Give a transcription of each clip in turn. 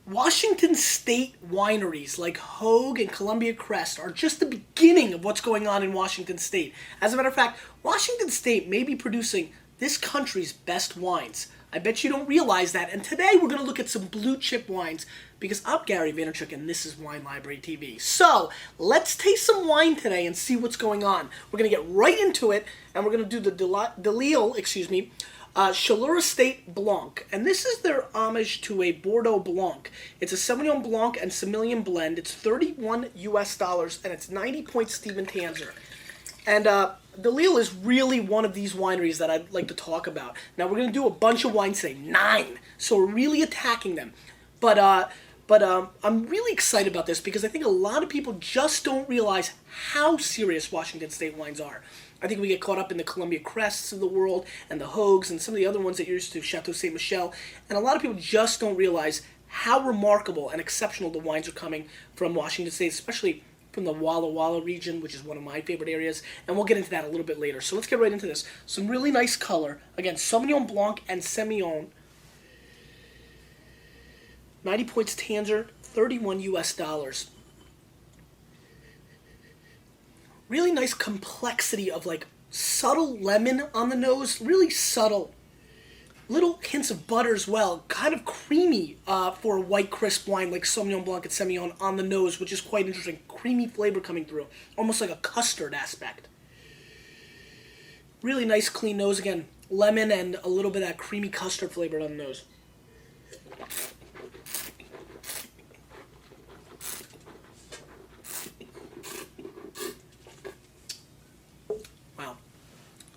Washington State wineries like Hogue and Columbia Crest are just the beginning of what's going on in Washington State. As a matter of fact, Washington State may be producing this country's best wines. I bet you don't realize that. And today we're going to look at some blue chip wines because I'm Gary Vaynerchuk and this is Wine Library TV. So let's taste some wine today and see what's going on. We're going to get right into it and we're going to do the Delille, Chaleur Estate Blanc, and this is their homage to a Bordeaux Blanc. It's a Sauvignon Blanc and Semillon blend. It's $31 and it's 90 points Stephen Tanzer. And Delille is really one of these wineries that I'd like to talk about. Now we're going to do a bunch of wines today, 9, so we're really attacking them. But I'm really excited about this because I think a lot of people just don't realize how serious Washington State wines are. I think we get caught up in the Columbia Crests of the world and the Hogues and some of the other ones that you're used to, Chateau Ste. Michelle, and a lot of people just don't realize how remarkable and exceptional the wines are coming from Washington State, especially from the Walla Walla region, which is one of my favorite areas, and we'll get into that a little bit later. So let's get right into this. Some really nice color. Again, Sauvignon Blanc and Semillon. 90 points Tanzer, $31. Really nice complexity of like subtle lemon on the nose, really subtle. Little hints of butter as well, kind of creamy for a white crisp wine like Sauvignon Blanc and Semillon on the nose, which is quite interesting. Creamy flavor coming through, almost like a custard aspect. Really nice clean nose again, lemon and a little bit of that creamy custard flavor on the nose. Wow,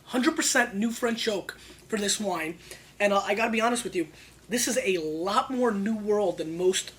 100% new French oak for this wine. And I gotta be honest with you, this is a lot more New World than most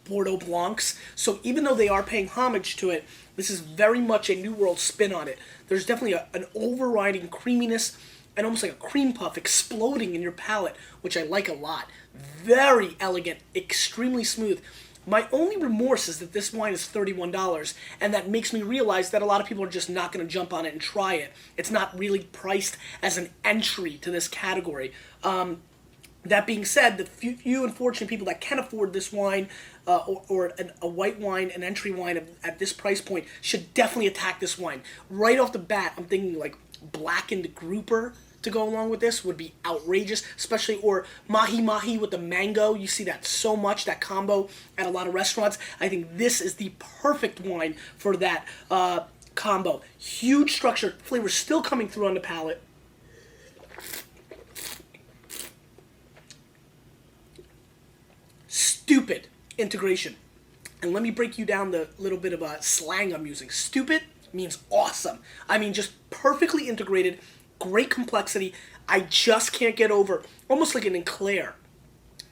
Bordeaux Blancs. So even though they are paying homage to it, this is very much a New World spin on it. There's definitely an overriding creaminess and almost like a cream puff exploding in your palate, which I like a lot. Very elegant, extremely smooth. My only remorse is that this wine is $31, and that makes me realize that a lot of people are just not going to jump on it and try it. It's not really priced as an entry to this category. That being said, the few unfortunate people that can afford this wine or a white wine, an entry wine at this price point, should definitely attack this wine. Right off the bat, I'm thinking like blackened grouper to go along with this would be outrageous, especially, or mahi mahi with the mango. You see that so much, that combo at a lot of restaurants. I think this is the perfect wine for that combo. Huge structure, flavor still coming through on the palate. Stupid integration. And let me break you down the little bit of slang I'm using. Stupid means awesome. I mean, just perfectly integrated. Great complexity. I just can't get over, almost like an eclair.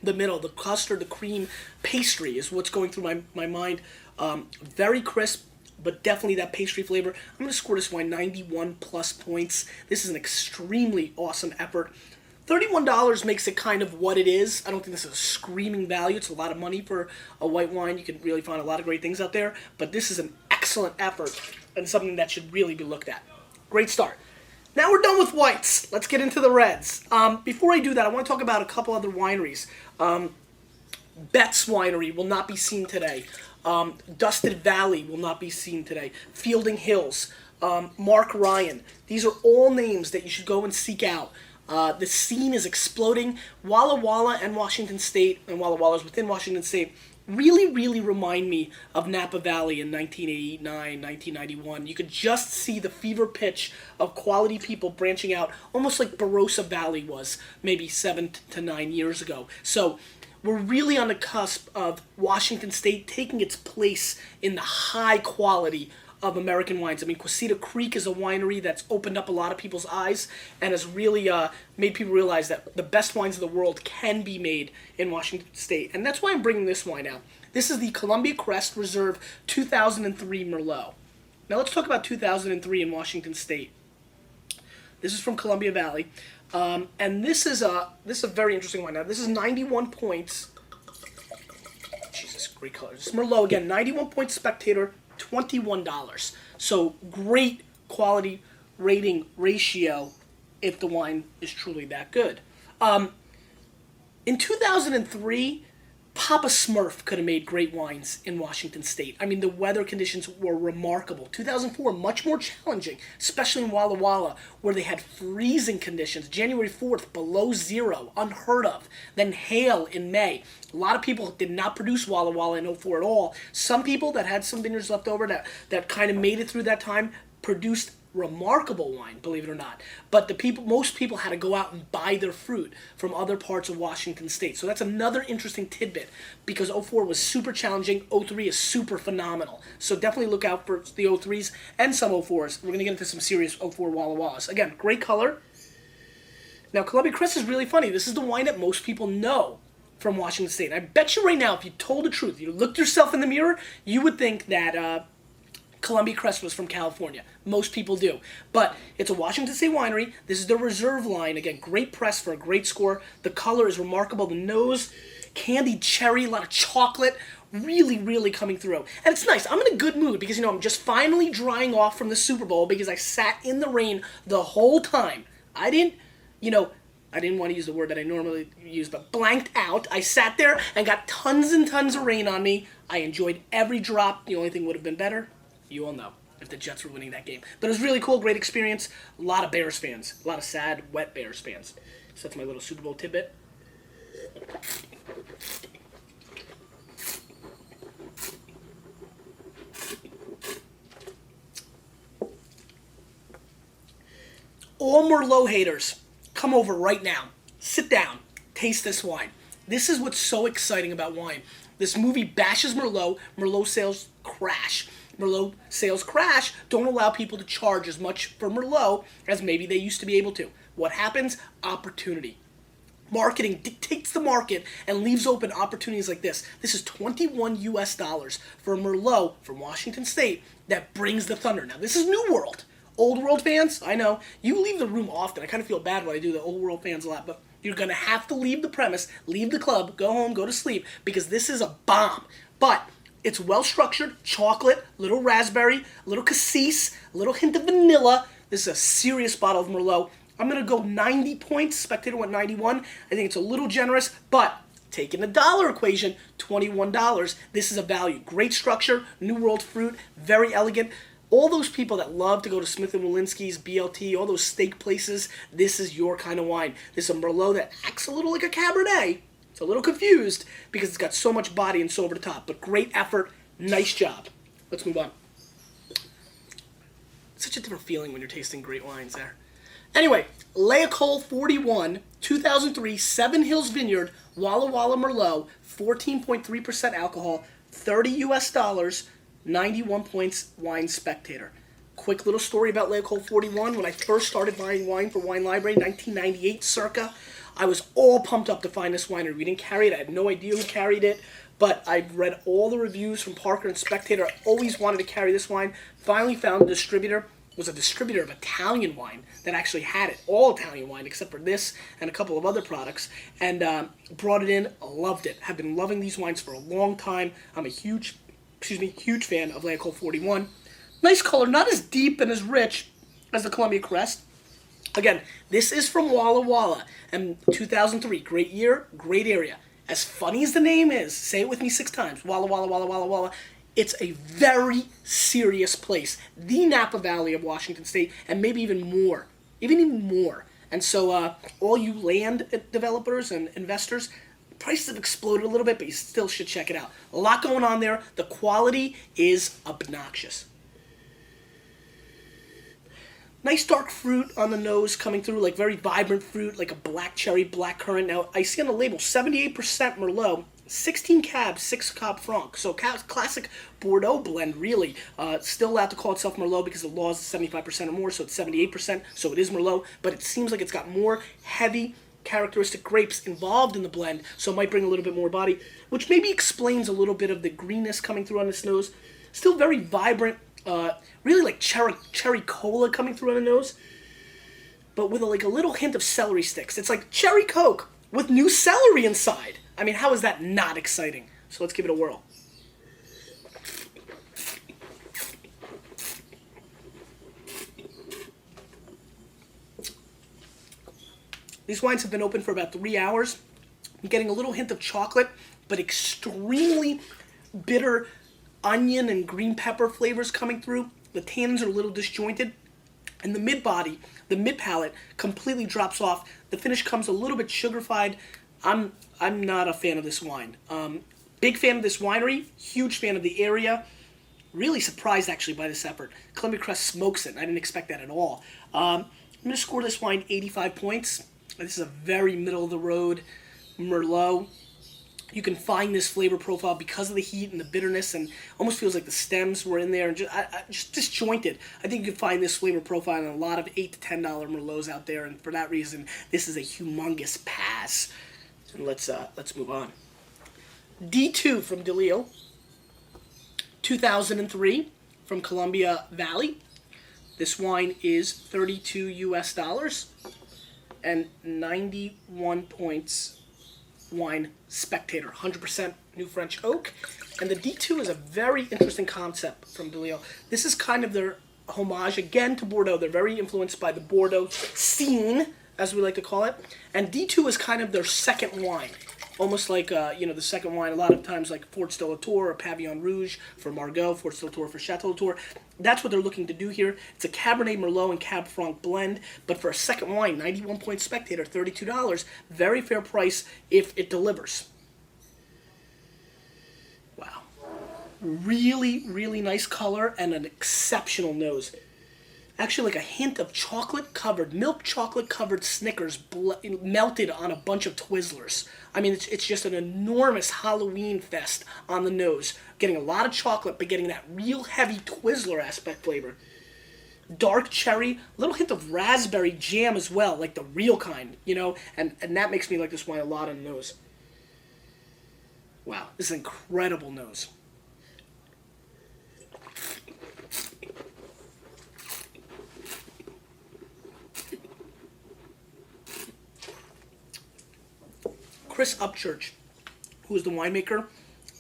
The middle, the custard, the cream, pastry is what's going through my mind. Very crisp, but definitely that pastry flavor. I'm going to score this wine 91 plus points. This is an extremely awesome effort. $31 makes it kind of what it is. I don't think this is a screaming value. It's a lot of money for a white wine. You can really find a lot of great things out there, but this is an excellent effort and something that should really be looked at. Great start. Now we're done with whites. Let's get into the reds. Before I do that, I want to talk about a couple other wineries. Betts Winery will not be seen today. Dusted Valley will not be seen today. Fielding Hills, Mark Ryan. These are all names that you should go and seek out. The scene is exploding. Walla Walla and Washington State, and Walla Walla's within Washington State, really remind me of Napa Valley in 1989, 1991. You could just see the fever pitch of quality people branching out, almost like Barossa Valley was maybe 7 to 9 years ago. So we're really on the cusp of Washington State taking its place in the high quality of American wines. I mean, Quasita Creek is a winery that's opened up a lot of people's eyes and has really made people realize that the best wines of the world can be made in Washington State. And that's why I'm bringing this wine out. This is the Columbia Crest Reserve 2003 Merlot. Now let's talk about 2003 in Washington State. This is from Columbia Valley. And this is a very interesting wine. Now, this is 91 points. Jesus, great color. This is Merlot again, 91 points Spectator, $21. So great quality rating ratio if the wine is truly that good. In 2003, Papa Smurf could have made great wines in Washington State. I mean, the weather conditions were remarkable. 2004, much more challenging, especially in Walla Walla, where they had freezing conditions. January 4th, below zero, unheard of. Then hail in May. A lot of people did not produce Walla Walla in '04 at all. Some people that had some vineyards left over that kind of made it through that time produced remarkable wine, believe it or not. But most people had to go out and buy their fruit from other parts of Washington State. So that's another interesting tidbit, because '04 was super challenging. '03 is super phenomenal. So definitely look out for the '03s and some '04s. We're going to get into some serious '04 Walla Wallas. Again, great color. Now, Columbia Crest is really funny. This is the wine that most people know from Washington State. And I bet you right now, if you told the truth, you looked yourself in the mirror, you would think that Columbia Crest was from California. Most people do. But it's a Washington State winery. This is the reserve line. Again, great press for a great score. The color is remarkable. The nose, candied cherry, a lot of chocolate. Really, really coming through. And it's nice. I'm in a good mood because, I'm just finally drying off from the Super Bowl because I sat in the rain the whole time. I didn't want to use the word that I normally use, but blanked out. I sat there and got tons and tons of rain on me. I enjoyed every drop. The only thing would have been better, you all know, if the Jets were winning that game. But it was really cool, great experience. A lot of Bears fans. A lot of sad, wet Bears fans. So that's my little Super Bowl tidbit. All Merlot haters, come over right now. Sit down. Taste this wine. This is what's so exciting about wine. This movie bashes Merlot. Merlot sales crash. Merlot sales crash don't allow people to charge as much for Merlot as maybe they used to be able to. What happens? Opportunity. Marketing dictates the market and leaves open opportunities like this. This is $21 US for a Merlot from Washington State that brings the thunder. Now, this is New World. Old World fans, I know, you leave the room often. I kind of feel bad when I do the Old World fans a lot, but you're going to have to leave the premise, leave the club, go home, go to sleep, because this is a bomb. But it's well-structured, chocolate, little raspberry, little cassis, a little hint of vanilla. This is a serious bottle of Merlot. I'm going to go 90 points. Spectator went 91. I think it's a little generous, but taking the dollar equation, $21. This is a value. Great structure, New World fruit, very elegant. All those people that love to go to Smith & Wolinski's, BLT, all those steak places, this is your kind of wine. This is a Merlot that acts a little like a Cabernet. It's a little confused because it's got so much body and so over the top. But great effort. Nice job. Let's move on. Such a different feeling when you're tasting great wines there. Anyway, Léocole 41, 2003, Seven Hills Vineyard, Walla Walla Merlot, 14.3% alcohol, $30 US, 91 points, Wine Spectator. Quick little story about Léocole 41. When I first started buying wine for Wine Library, 1998 circa, I was all pumped up to find this winery. We didn't carry it. I had no idea who carried it, but I read all the reviews from Parker and Spectator. I always wanted to carry this wine. Finally found the distributor. Was a distributor of Italian wine that actually had it. All Italian wine except for this and a couple of other products. And brought it in. Loved it. Have been loving these wines for a long time. I'm a huge fan of Léocole 41. Nice color. Not as deep and as rich as the Columbia Crest. Again, this is from Walla Walla, and 2003. Great year, great area. As funny as the name is, say it with me 6 times, Walla Walla, Walla Walla, Walla. It's a very serious place. The Napa Valley of Washington State, and maybe even more. Even more. And so all you land developers and investors, prices have exploded a little bit, but you still should check it out. A lot going on there. The quality is obnoxious. Nice dark fruit on the nose coming through, like very vibrant fruit, like a black cherry, black currant. Now, I see on the label 78% Merlot, 16 Cab, 6 Cab Franc. So classic Bordeaux blend, really. Still allowed to call itself Merlot because the law is 75% or more, so it's 78%. So it is Merlot, but it seems like it's got more heavy, characteristic grapes involved in the blend, so it might bring a little bit more body, which maybe explains a little bit of the greenness coming through on this nose. Still very vibrant, really like cherry cola coming through on the nose, but with a little hint of celery sticks. It's like cherry Coke with new celery inside. I mean, how is that not exciting? So let's give it a whirl. These wines have been open for about 3 hours. I'm getting a little hint of chocolate, but extremely bitter onion and green pepper flavors coming through. The tannins are a little disjointed. And the mid-body, the mid-palate, completely drops off. The finish comes a little bit sugar-fied. I'm not a fan of this wine. Big fan of this winery. Huge fan of the area. Really surprised, actually, by this effort. Columbia Crest smokes it. I didn't expect that at all. I'm going to score this wine 85 points. This is a very middle-of-the-road Merlot. You can find this flavor profile because of the heat and the bitterness, and almost feels like the stems were in there and just disjointed. I think you can find this flavor profile in a lot of $8 to $10 Merlots out there, and for that reason, this is a humongous pass. And let's move on. D2 from Delille, 2003 from Columbia Valley. This wine is $32 US and 91 points. Wine Spectator, 100% New French Oak. And the D2 is a very interesting concept from Delille. This is kind of their homage, again, to Bordeaux. They're very influenced by the Bordeaux scene, as we like to call it. And D2 is kind of their second wine. Almost like, the second wine, a lot of times like Fort de la Tour or Pavillon Rouge for Margaux, Fort de la Tour for Chateau Latour. That's what they're looking to do here. It's a Cabernet Merlot and Cab Franc blend, but for a second wine, 91 point Spectator, $32. Very fair price if it delivers. Wow. Really, really nice color and an exceptional nose. Actually, like a hint of milk chocolate covered Snickers melted on a bunch of Twizzlers. I mean, it's just an enormous Halloween fest on the nose. Getting a lot of chocolate, but getting that real heavy Twizzler aspect flavor. Dark cherry, a little hint of raspberry jam as well, like the real kind, and that makes me like this wine a lot on the nose. Wow, this is an incredible nose. Chris Upchurch, who is the winemaker,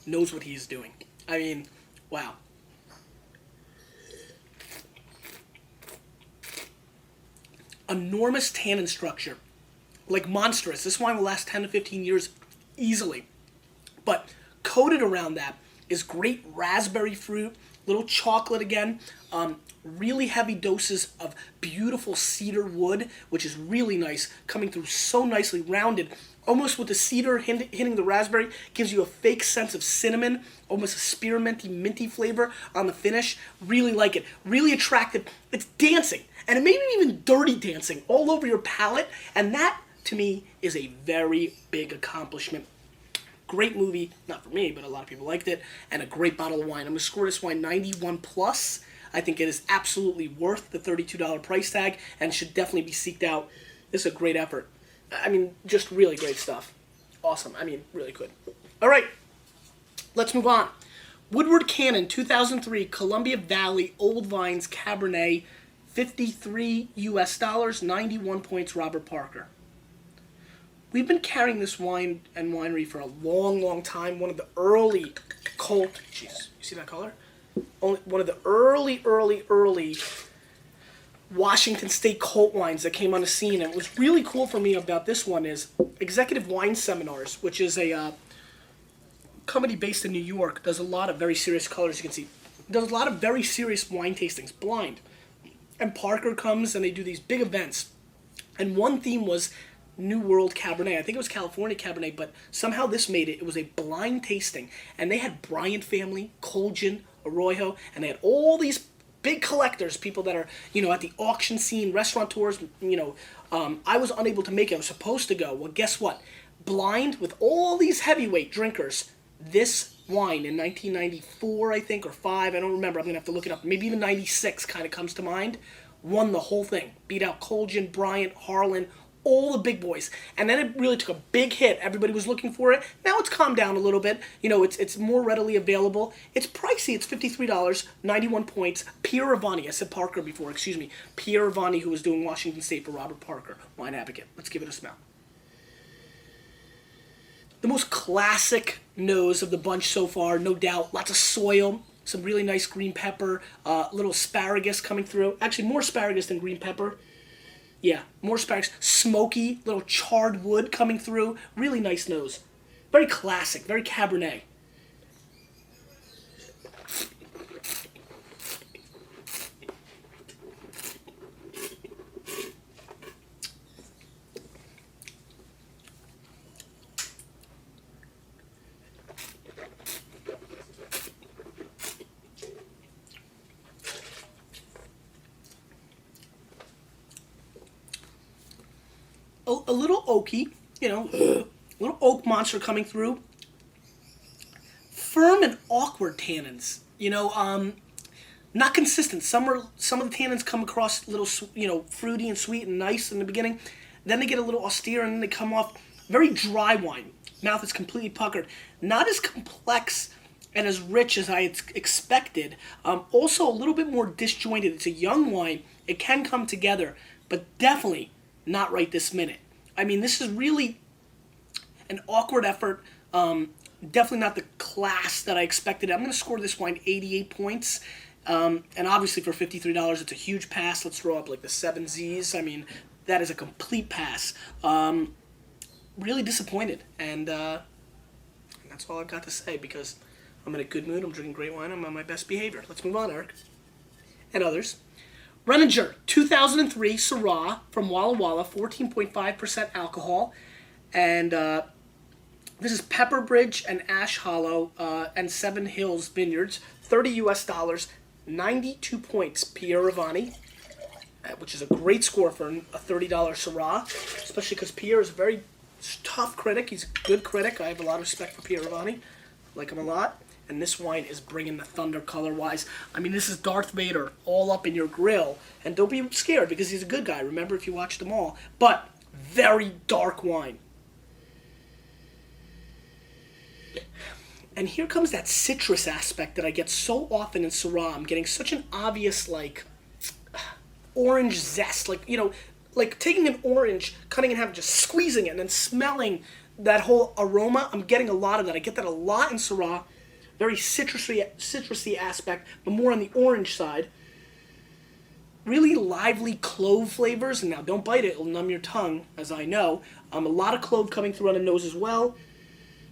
knows what he's doing. I mean, wow. Enormous tannin structure. Like monstrous. This wine will last 10 to 15 years easily. But coated around that is great raspberry fruit, little chocolate again, really heavy doses of beautiful cedar wood, which is really nice, coming through so nicely rounded. Almost with the cedar hitting the raspberry, gives you a fake sense of cinnamon, almost a spearminty, minty flavor on the finish. Really like it. Really attractive. It's dancing, and maybe even dirty dancing all over your palate, and that, to me, is a very big accomplishment. Great movie, not for me, but a lot of people liked it, and a great bottle of wine. I'm going to score this wine 91 plus. I think it is absolutely worth the $32 price tag and should definitely be seeked out. This is a great effort. I mean, just really great stuff. Awesome. I mean, really good. All right, let's move on. Woodward Cannon, 2003, Columbia Valley Old Vines Cabernet, $53 US, 91 points, Robert Parker. We've been carrying this wine and winery for a long, long time. One of the early jeez, you see that color? One of the early Washington State cult wines that came on the scene. And what's really cool for me about this one is Executive Wine Seminars, which is a company based in New York, does a lot of very serious colors, you can see. Does a lot of very serious wine tastings, blind. And Parker comes and they do these big events. And one theme was New World Cabernet. I think it was California Cabernet, but somehow this made it. It was a blind tasting. And they had Bryant family, Colgin, Arroyo, and they had all these big collectors, people that are, at the auction scene, restaurateurs, I was unable to make it. I was supposed to go. Well, guess what? Blind with all these heavyweight drinkers, this wine in 1994, I think, or 5, I don't remember. I'm going to have to look it up. Maybe even 96 kind of comes to mind. Won the whole thing. Beat out Colgin, Bryant, Harlan, all the big boys. And then it really took a big hit. Everybody was looking for it. Now it's calmed down a little bit. It's more readily available. It's pricey. It's $53, 91 points. Pierre Ravani, I said Parker before, excuse me. Pierre Ravani, who was doing Washington State for Robert Parker, wine advocate. Let's give it a smell. The most classic nose of the bunch so far, no doubt. Lots of soil, some really nice green pepper, little asparagus coming through. Actually, more asparagus than green pepper. Yeah, more asparagus. Smoky, little charred wood coming through. Really nice nose. Very classic, very Cabernet. A little oaky, a little oak monster coming through. Firm and awkward tannins, not consistent. Some of the tannins come across a little, fruity and sweet and nice in the beginning. Then they get a little austere and then they come off very dry wine. Mouth is completely puckered. Not as complex and as rich as I had expected. Also a little bit more disjointed. It's a young wine. It can come together, but definitely not right this minute. I mean, this is really an awkward effort. Definitely not the class that I expected. I'm going to score this wine 88 points. And obviously for $53, it's a huge pass. Let's throw up like the 7 Zs. I mean, that is a complete pass. Really disappointed. And that's all I've got to say because I'm in a good mood. I'm drinking great wine. I'm on my best behavior. Let's move on, Eric. And others. Renninger, 2003 Syrah from Walla Walla, 14.5% alcohol. And this is Pepperbridge and Ash Hollow and Seven Hills Vineyards, $30 US, 92 points. Pierre Ravani, which is a great score for a $30 Syrah, especially because Pierre is a very tough critic. He's a good critic. I have a lot of respect for Pierre Ravani. Like him a lot. And this wine is bringing the thunder color-wise. I mean, this is Darth Vader all up in your grill. And don't be scared because he's a good guy. Remember if you watched them all. But very dark wine. And here comes that citrus aspect that I get so often in Syrah. I'm getting such an obvious, orange zest. Like taking an orange, cutting it in half, just squeezing it, and then smelling that whole aroma. I'm getting a lot of that. I get that a lot in Syrah. Very citrusy aspect, but more on the orange side. Really lively clove flavors, and now don't bite it, it'll numb your tongue, as I know. A lot of clove coming through on the nose as well.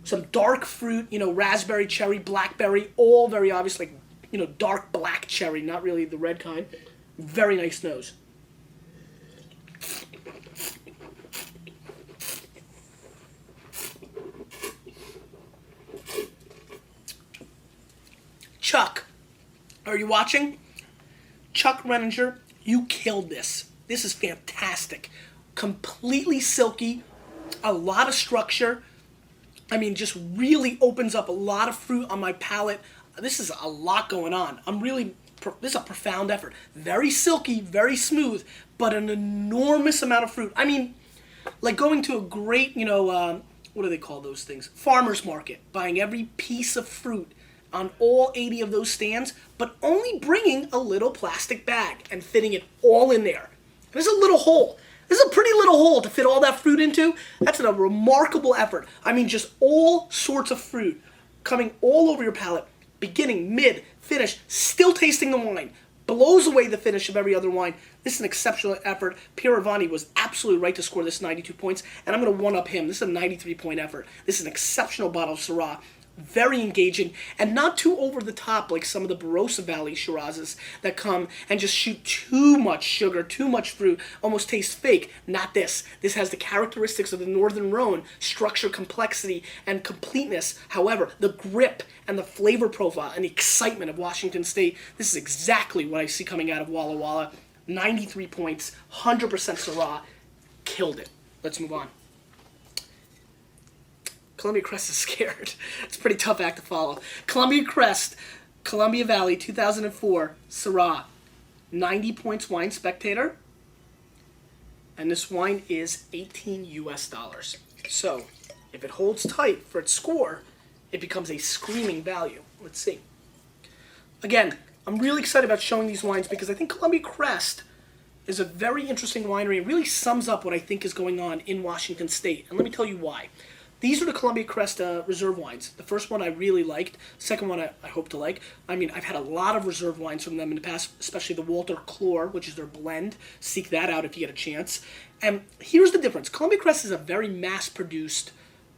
Some dark fruit, raspberry, cherry, blackberry, all very obvious, dark black cherry, not really the red kind. Very nice nose. Chuck, are you watching? Chuck Renninger, you killed this. This is fantastic. Completely silky, a lot of structure. I mean, just really opens up a lot of fruit on my palate. This is a lot going on. This is a profound effort. Very silky, very smooth, but an enormous amount of fruit. I mean, like going to a great, what do they call those things? Farmer's market, buying every piece of fruit on all 80 of those stands, but only bringing a little plastic bag and fitting it all in there. There's a little hole. This is a pretty little hole to fit all that fruit into. That's a remarkable effort. I mean, just all sorts of fruit coming all over your palate, beginning, mid, finish, still tasting the wine. Blows away the finish of every other wine. This is an exceptional effort. Pierre Ravani was absolutely right to score this 92 points, and I'm going to one-up him. This is a 93-point effort. This is an exceptional bottle of Syrah. Very engaging, and not too over the top like some of the Barossa Valley Shirazes that come and just shoot too much sugar, too much fruit, almost taste fake. Not this. This has the characteristics of the Northern Rhone, structure, complexity, and completeness. However, the grip and the flavor profile and the excitement of Washington State, this is exactly what I see coming out of Walla Walla. 93 points, 100% Syrah. Killed it. Let's move on. Columbia Crest is scared. It's a pretty tough act to follow. Columbia Crest, Columbia Valley, 2004, Syrah. 90 points Wine Spectator. And this wine is $18 US. So, if it holds tight for its score, it becomes a screaming value. Let's see. Again, I'm really excited about showing these wines because I think Columbia Crest is a very interesting winery and really sums up what I think is going on in Washington State. And let me tell you why. These are the Columbia Crest reserve wines. The first one I really liked. Second one I hope to like. I mean, I've had a lot of reserve wines from them in the past, especially the Walter Chaleur, which is their blend. Seek that out if you get a chance. And here's the difference. Columbia Crest is a very mass-produced,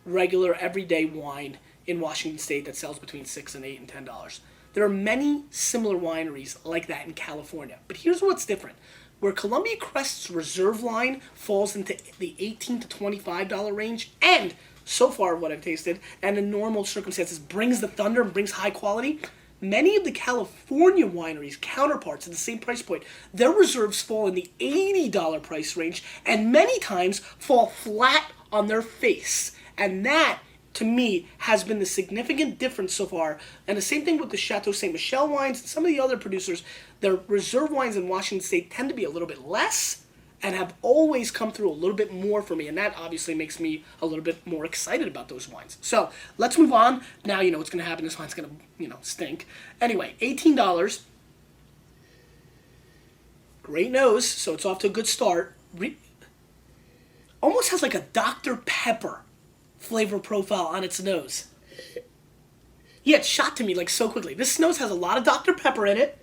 regular, everyday wine in Washington State that sells between $6 and $8 and $10. There are many similar wineries like that in California. But here's what's different. Where Columbia Crest's reserve line falls into the $18 to $25 range, and so far what I've tasted, and in normal circumstances brings the thunder and brings high quality, many of the California wineries' counterparts at the same price point, their reserves fall in the $80 price range, and many times fall flat on their face. And that, to me, has been the significant difference so far. And the same thing with the Chateau Ste. Michelle wines and some of the other producers. Their reserve wines in Washington State tend to be a little bit less and have always come through a little bit more for me. And that obviously makes me a little bit more excited about those wines. So let's move on. Now you know what's going to happen. This wine's going to, stink. Anyway, $18. Great nose, so it's off to a good start. Almost has like a Dr. Pepper flavor profile on its nose. Yeah, it shot to me like so quickly. This nose has a lot of Dr. Pepper in it.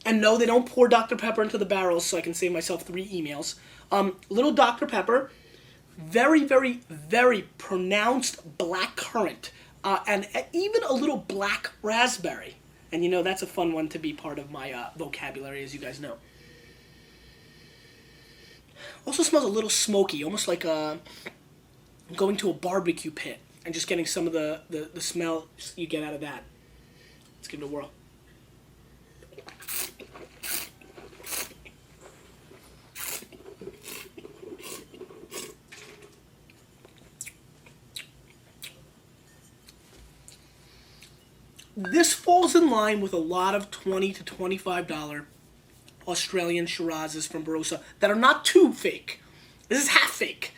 And no, they don't pour Dr. Pepper into the barrels, so I can save myself 3 emails. Little Dr. Pepper, very, very, very pronounced black currant, and even a little black raspberry. And that's a fun one to be part of my vocabulary, as you guys know. Also smells a little smoky, almost like going to a barbecue pit and just getting some of the smell you get out of that. Let's give it a whirl. This falls in line with a lot of $20 to $25 Australian Shirazes from Barossa that are not too fake. This is half fake.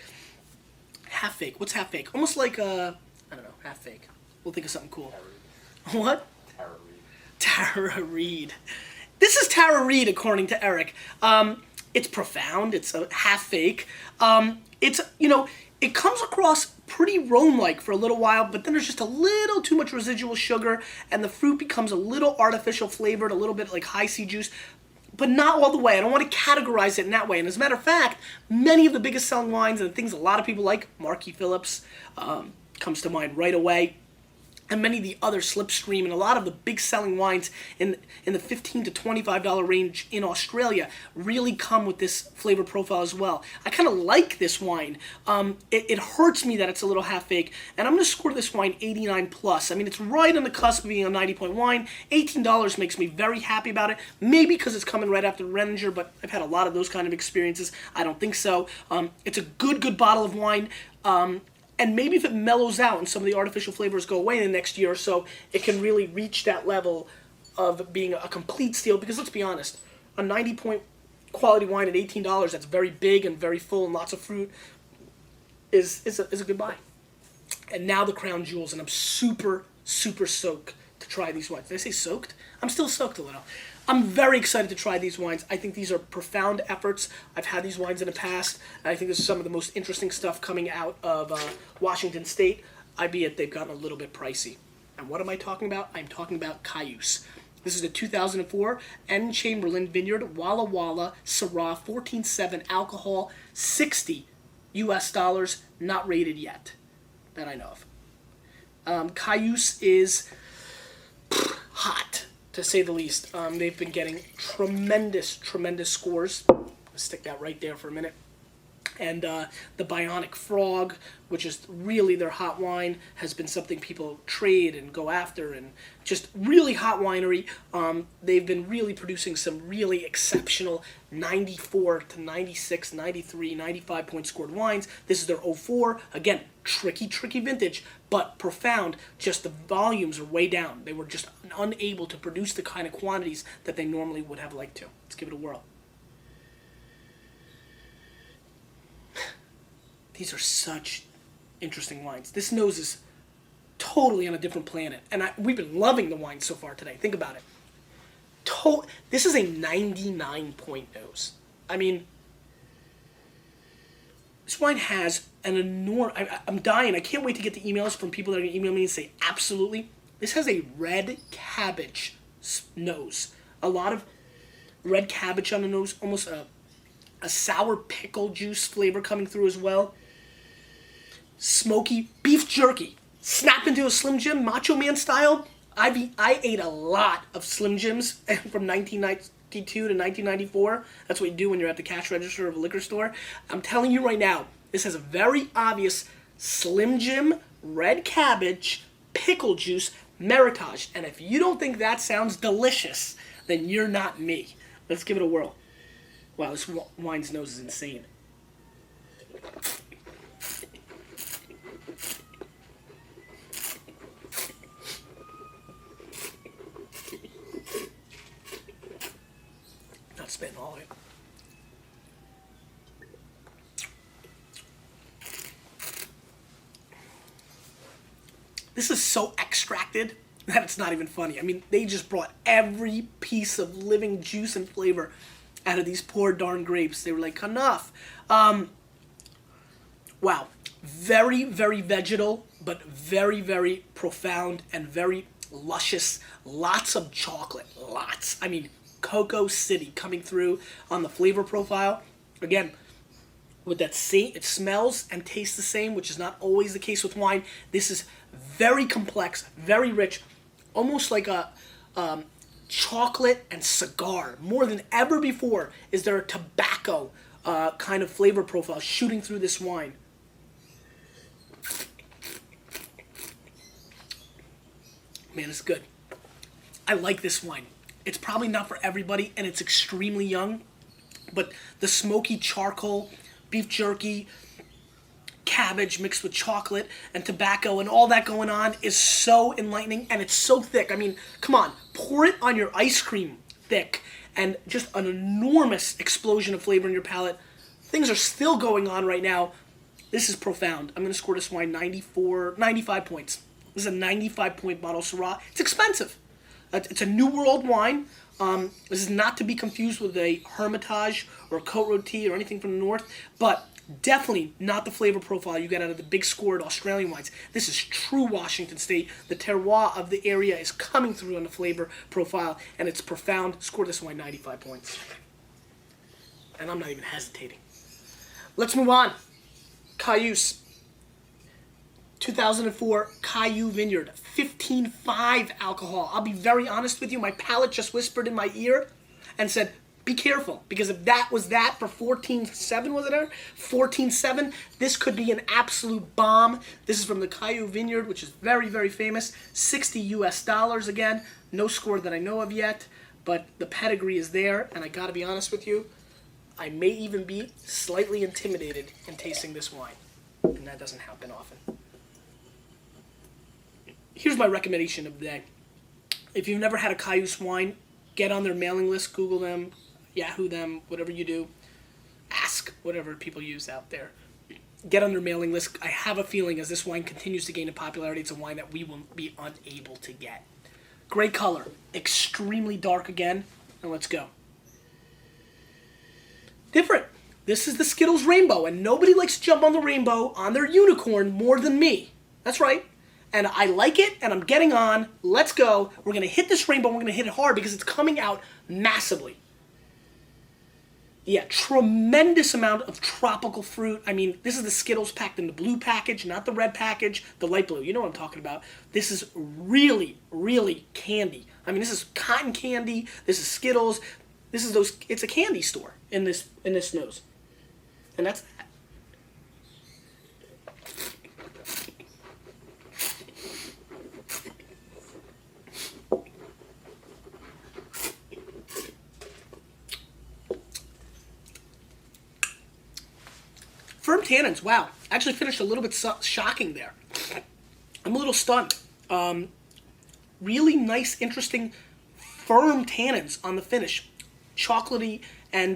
Half fake. What's half fake? Almost like I don't know, half fake. We'll think of something cool. What? Tara Reid. Tara Reid. This is Tara Reid, according to Eric. It's profound. It's a half fake. It's it comes across pretty Rhone-like for a little while, but then there's just a little too much residual sugar, and the fruit becomes a little artificial flavored, a little bit like high C juice, but not all the way. I don't want to categorize it in that way. And as a matter of fact, many of the biggest selling wines and things a lot of people like, Marquis Phillips comes to mind right away, and many of the other Slipstream and a lot of the big selling wines in the $15 to $25 range in Australia really come with this flavor profile as well. I kind of like this wine. It hurts me that it's a little half fake, and I'm going to score this wine 89 plus. I mean, it's right on the cusp of being a 90-point wine. $18 makes me very happy about it. Maybe because it's coming right after Renninger, but I've had a lot of those kind of experiences. I don't think so. It's a good bottle of wine. And maybe if it mellows out and some of the artificial flavors go away in the next year or so, it can really reach that level of being a complete steal. Because let's be honest, a 90-point quality wine at $18 that's very big and very full and lots of fruit is a good buy. And now the crown jewels, and I'm super stoked to try these wines. Did I say soaked? I'm still soaked a little. I'm very excited to try these wines. I think these are profound efforts. I've had these wines in the past, and I think this is some of the most interesting stuff coming out of Washington State, albeit they've gotten a little bit pricey. And what am I talking about? I'm talking about Cayuse. This is a 2004 N. Chamberlin Vineyard Walla Walla Syrah 14.7 alcohol, 60 US dollars, not rated yet, that I know of. Cayuse is hot, to say the least. They've been getting tremendous scores. I'll stick that right there for a minute. And the Bionic Frog, which is really their hot wine, has been something people trade and go after, and just really hot winery. They've been really producing some really exceptional 94 to 96, 93, 95 point scored wines. This is their 04. Again, tricky vintage, but profound. Just the volumes are way down. They were just unable to produce the kind of quantities that they normally would have liked to. Let's give it a whirl. These are such interesting wines. This nose is totally on a different planet. And we've been loving the wine so far today. Think about it. This is a 99 point nose. I mean, This wine has an enormous... I'm dying. I can't wait to get the emails from people that are going to email me and say, absolutely. This has a red cabbage nose. A lot of red cabbage on the nose. Almost a sour pickle juice flavor coming through as well. Smoky beef jerky. Snap into a Slim Jim, Macho Man style. I ate a lot of Slim Jims from 1992 to 1994. That's what you do when you're at the cash register of a liquor store. I'm telling you right now, this has a very obvious Slim Jim, red cabbage, pickle juice, Meritage. And if you don't think that sounds delicious, then you're not me. Let's give it a whirl. Wow, this wine's nose is insane. Not spitting all of it. This is so extracted that it's not even funny. I mean, they just brought every piece of living juice and flavor out of these poor darn grapes. They were like, enough. Wow. Very, very vegetal, but very, very profound and very luscious. Lots of chocolate. Lots. I mean, Cocoa City coming through on the flavor profile. Again, with that same, it smells and tastes the same, which is not always the case with wine. This is very complex, very rich, almost like a chocolate and cigar. More than ever before is there a tobacco kind of flavor profile shooting through this wine. Man, it's good. I like this wine. It's probably not for everybody, and it's extremely young, but the smoky charcoal, beef jerky, cabbage mixed with chocolate and tobacco and all that going on is so enlightening, and it's so thick. I mean, come on, pour it on your ice cream thick, and just an enormous explosion of flavor in your palate. Things are still going on right now. This is profound. I'm going to score this wine 95 points. This is a 95-point bottle of Syrah. It's expensive. It's a New World wine. This is not to be confused with a Hermitage or a Côte Rôtie or anything from the north, but definitely not the flavor profile you get out of the big scored Australian wines. This is true Washington State. The terroir of the area is coming through on the flavor profile, and it's profound. Score this wine 95 points. And I'm not even hesitating. Let's move on. Cayuse. 2004 Cailloux Vineyard, 15.5 alcohol. I'll be very honest with you, my palate just whispered in my ear and said, be careful, because if that was that for 14.7, was it there? 14.7, this could be an absolute bomb. This is from the Cailloux Vineyard, which is very, very famous. $60 US again. No score that I know of yet, but the pedigree is there, and I gotta be honest with you, I may even be slightly intimidated in tasting this wine, and that doesn't happen often. Here's my recommendation of the day. If you've never had a Cayuse wine, get on their mailing list, Google them, Yahoo them, whatever you do. Ask whatever people use out there. Get on their mailing list. I have a feeling as this wine continues to gain in popularity, it's a wine that we will be unable to get. Great color. Extremely dark again. And let's go. Different. This is the Skittles Rainbow, and nobody likes to jump on the rainbow on their unicorn more than me. That's right. And I like it, and I'm getting on. Let's go. We're going to hit this rainbow, and we're going to hit it hard because it's coming out massively. Yeah, tremendous amount of tropical fruit. I mean, this is the Skittles packed in the blue package, not the red package, the light blue. You know what I'm talking about. This is really, really candy. I mean, this is cotton candy. This is Skittles. This is those. It's a candy store in this nose. And that's that. Firm tannins, wow. Actually finished a little bit shocking there. I'm a little stunned. Really nice, interesting, firm tannins on the finish. Chocolatey and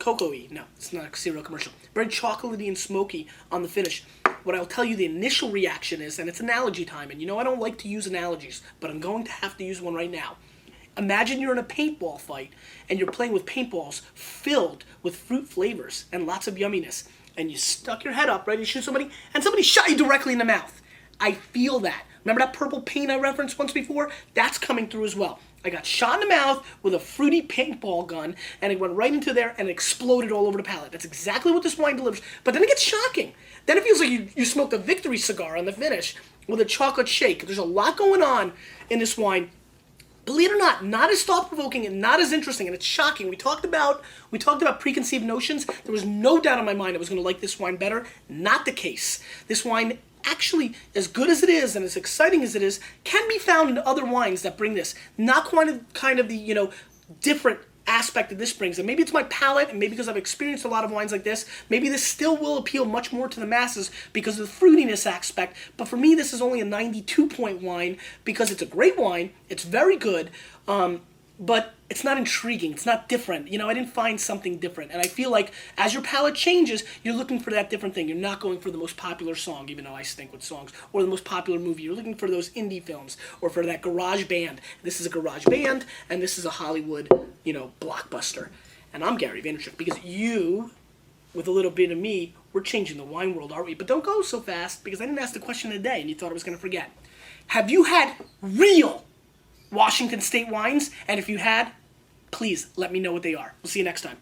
cocoa-y. No, it's not a cereal commercial. Very chocolatey and smoky on the finish. What I'll tell you the initial reaction is, and it's analogy time, and you know I don't like to use analogies, but I'm going to have to use one right now. Imagine you're in a paintball fight, and you're playing with paintballs filled with fruit flavors and lots of yumminess. and you stuck your head up, ready to shoot somebody, and somebody shot you directly in the mouth. I feel that. Remember that purple paint I referenced once before? That's coming through as well. I got shot in the mouth with a fruity paintball gun, and it went right into there and exploded all over the palate. That's exactly what this wine delivers. But then it gets shocking. Then it feels like you smoked a victory cigar on the finish with a chocolate shake. There's a lot going on in this wine. Believe it or not as thought-provoking and not as interesting, and it's shocking. We talked about preconceived notions. There was no doubt in my mind I was going to like this wine better. Not the case. This wine, actually, as good as it is and as exciting as it is, can be found in other wines that bring this. Not quite kind of the, different aspect that this brings. And maybe it's my palate, and maybe because I've experienced a lot of wines like this, maybe this still will appeal much more to the masses because of the fruitiness aspect. But for me, this is only a 92-point wine because it's a great wine. It's very good. But it's not intriguing. It's not different. I didn't find something different. And I feel like as your palate changes, you're looking for that different thing. You're not going for the most popular song, even though I stink with songs, or the most popular movie. You're looking for those indie films or for that garage band. This is a garage band, and this is a Hollywood, blockbuster. And I'm Gary Vaynerchuk because you, with a little bit of me, we're changing the wine world, aren't we? But don't go so fast because I didn't ask the question of the day and you thought I was going to forget. Have you had real Washington State wines? And if you had, please let me know what they are. We'll see you next time.